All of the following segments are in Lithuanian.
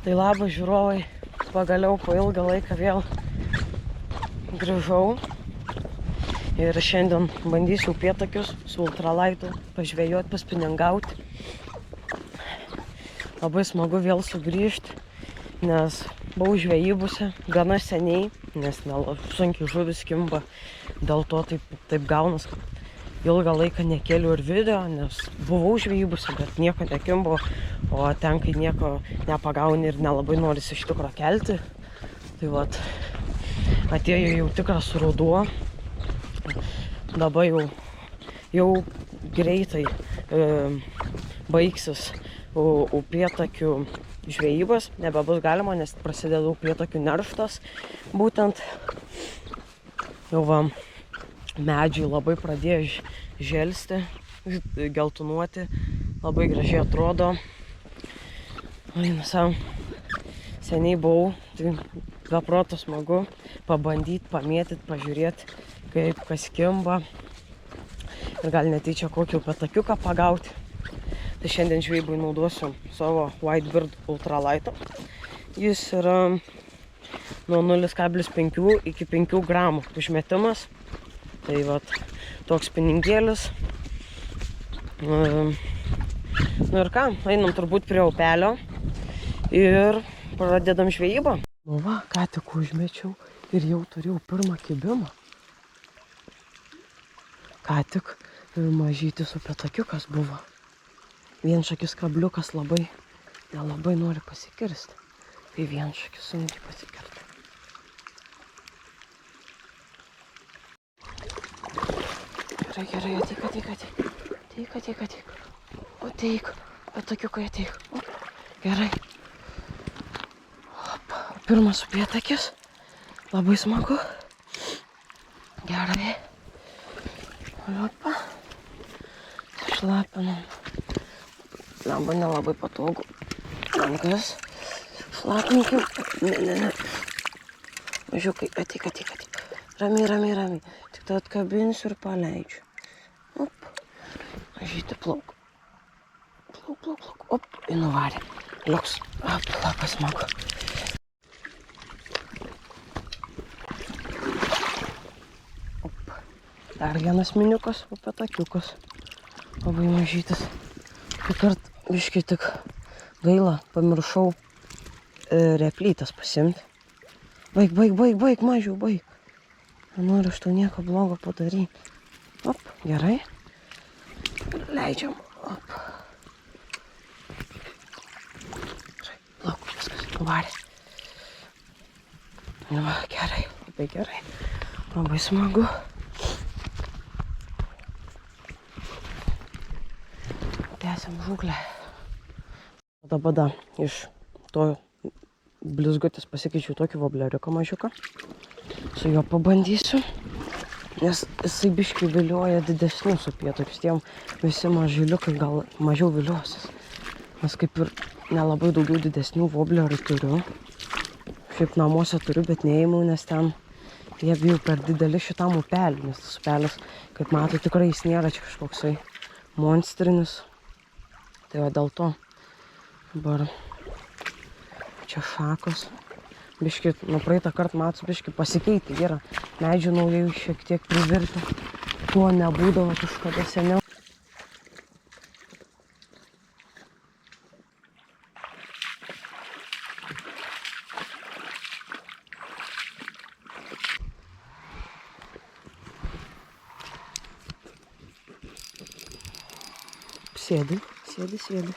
Tai labas žiūrovai, pagaliau po ilgą laiką vėl grįžau ir šiandien bandysiu upėtakius su ultralaitu pažvejoti, paspiningauti. Labai smagu vėl sugrįžti, nes buvau žvejybose gana seniai, nes sunkiai žuvis kimba, dėl to taip gaunas, kad ilgą laiką nekėliau ir video, nes buvau žvejybose, bet nieko nekimbo, o ten, kai nieko nepagauni ir nelabai norisi iš tikro kelti, tai vat, atėjo jau tikras ruduo, dabar jau greitai baigsis upėtakių žvejybos, nebebus galima, nes prasideda upėtakių nerštas, būtent jau va, medžiai labai pradėjo želsti, geltonuoti, labai gražiai atrodo. Seniai buvau, tai be proto smagu pabandyti, pamėtyti, pažiūrėti, kaip kas kimba ir gal netyčia kokį upėtakiuką pagauti. Tai šiandien žvejybai naudosiu savo Whitebird ultralaitą. Jis yra nuo 0,5 iki 5 gramų užmetimas. Tai vat, toks spiningėlis. Nu ir ką, einam turbūt prie upelio ir pradedam žvejybą. Nu va, ką tik užmečiau ir jau turėjau pirmą kibimą. Ką tik mažytis upėtakiukas buvo. Vienšakis kabliukas nelabai nori pasikirsti. Tai vienšakis sunkiai pasikirti. Gerai, ateik. O teik, upėtakiukai ateik. Gerai. Opa, pirmas upėtakis. Labai smagu. Gerai. Opa. Šlapinam. Lamba nelabai patogu. Rankas. Šlapinkim. Ne. Mažiukai, ateik. Ramiai. Tik tai atkabinsiu ir paleidžiu. Op. Mažytį plauk. Op. Ir nuvarė. Liuks. Op, labai smagu. Op. Dar vienas miniukas, upėtakiukas. Labai mažytis. Kart biškai tik gaila, pamiršau replytas pasimti. Baig, mažiau, baig. Nenoriu aš tau nieko blogo padaryti. Op, gerai. Leidžiam. Op. Lauk, viskas, nuvarė. Va, gerai, labai gerai. Labai smagu. Tęsiam žūklę. Bada, iš to blizgutės pasikeičiau tokį vobleriuką mažiuką. Su juo pabandysiu, nes jisai biškai vilioja didesnius upėtakius. Tiem visi mažyliukai gal mažiau viliosis. Nes kaip ir nelabai daugiau didesnių voblerių turiu. Šiaip namuose turiu, bet neįimu, nes ten jie jau per dideli šitam upelį. Nes tas upelis, kaip mato, tikrai jis nėra čia kažkoksai monstrinis. Tai va dėl to. Dabar čia šakos. Biški, nuo praeitą kartą matos, biški pasikeitė, yra medžių naujai šiek tiek privirti. Tuo nebūdavo kažkada seniau. Sėdi.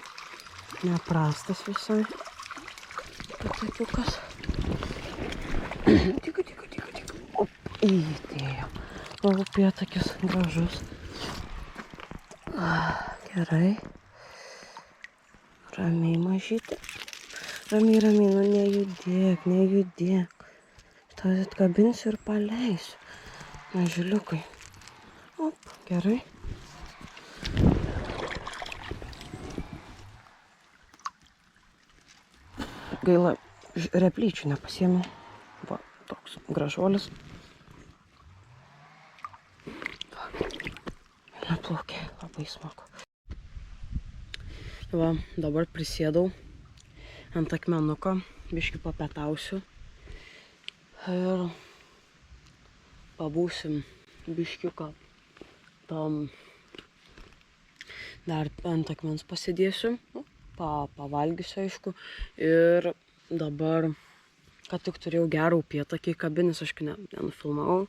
Neprastas visai. Upėtakiukas. Tik. Op, įdėjo. O upėtakis gražus. Gerai. Ramiai mažytė. Ramiai, nu nejudėk. Tau atkabinsiu ir paleisiu. Mažyliukai. Op, gerai. Gaila, replyčių nepasiėmiau. Va, toks gražuolis. Naplaukė, labai smagu. Va, dabar prisėdau ant akmenuko, biškį papietausiu ir pabūsim biškiuką tam, dar ant akmens pasidėsiu, pavalgysiu aišku ir dabar, kad tik turėjau gerą upėtakį kabinės, aš nenufilmavau,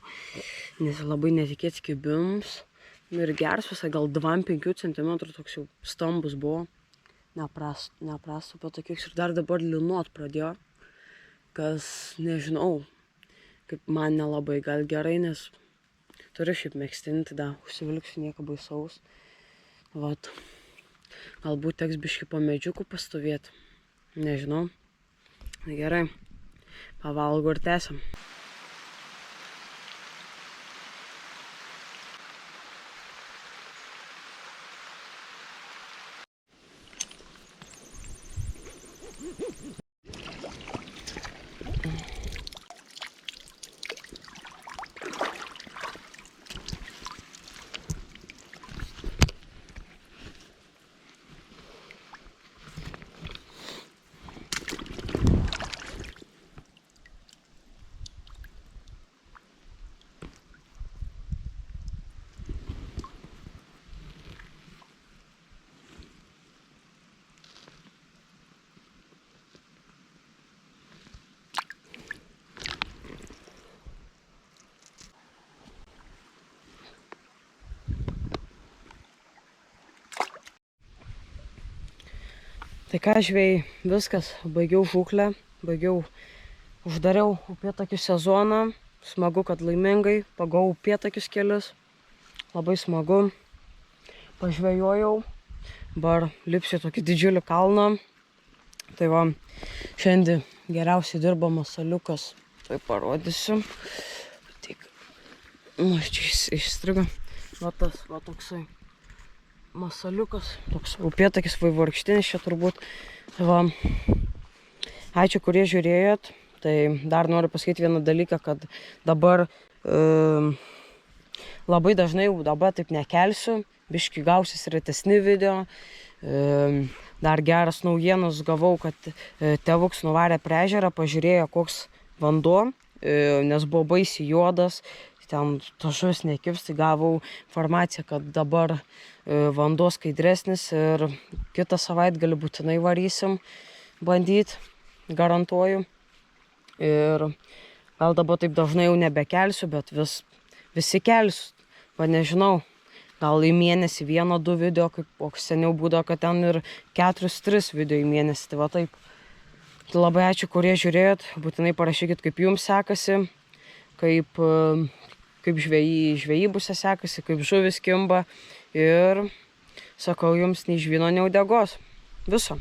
nes labai netikėts kibims ir geras visai, gal 2-5 cm toks jau stambus buvo, neprastų upėtakis ir dar dabar linuot pradėjo, kas nežinau, kaip man nelabai gal gerai, nes turiu šiaip megztinį, tada užsivilksiu nieko baisaus. Vat, galbūt teks biškį po medžiukų pastovėti, nežinau. Gerai, pavalgau ir tęsiam. Tai ką, žvejai, viskas, baigiau žūklę, uždariau upėtakių sezoną, smagu, kad laimingai, pagavau upėtakius kelius, labai smagu, pažvejojau, dabar lipsiu tokį didžiulį kalną, tai va, šiandien geriausiai dirba masaliukas, tai parodysiu, tik, čia išstrigo, va tas, va toksai. Masaliukas, toks upėtakis vaivorykštinis čia turbūt. Va, ačiū, kurie žiūrėjot. Tai dar noriu pasakyti vieną dalyką, kad dabar labai dažnai jau dabar taip nekelsiu. Biškį gausis retesni video. Dar geras naujienas gavau, kad tėvuks nuvarė prie ežerą, pažiūrėjo koks vanduo, nes buvo baisiai juodas. Ten tos žuvis nekibs, tai gavau informaciją, kad dabar vanduo skaidresnis ir kitą savaitgalį būtinai varysim bandyti, garantuoju. Ir gal dabar taip dažnai jau nebekelsiu, bet visi kelsiu, va nežinau, gal į mėnesį 1-2 video, kaip seniau būdavo, kad ten ir 4-3 video į mėnesį, tai va taip. Tai labai ačiū, kurie žiūrėjot, būtinai parašykit, kaip jums sekasi, kaip žvejybose sekasi, kaip žuvis kimba ir sakau jums nei žvyno, nei uodegos. Viso.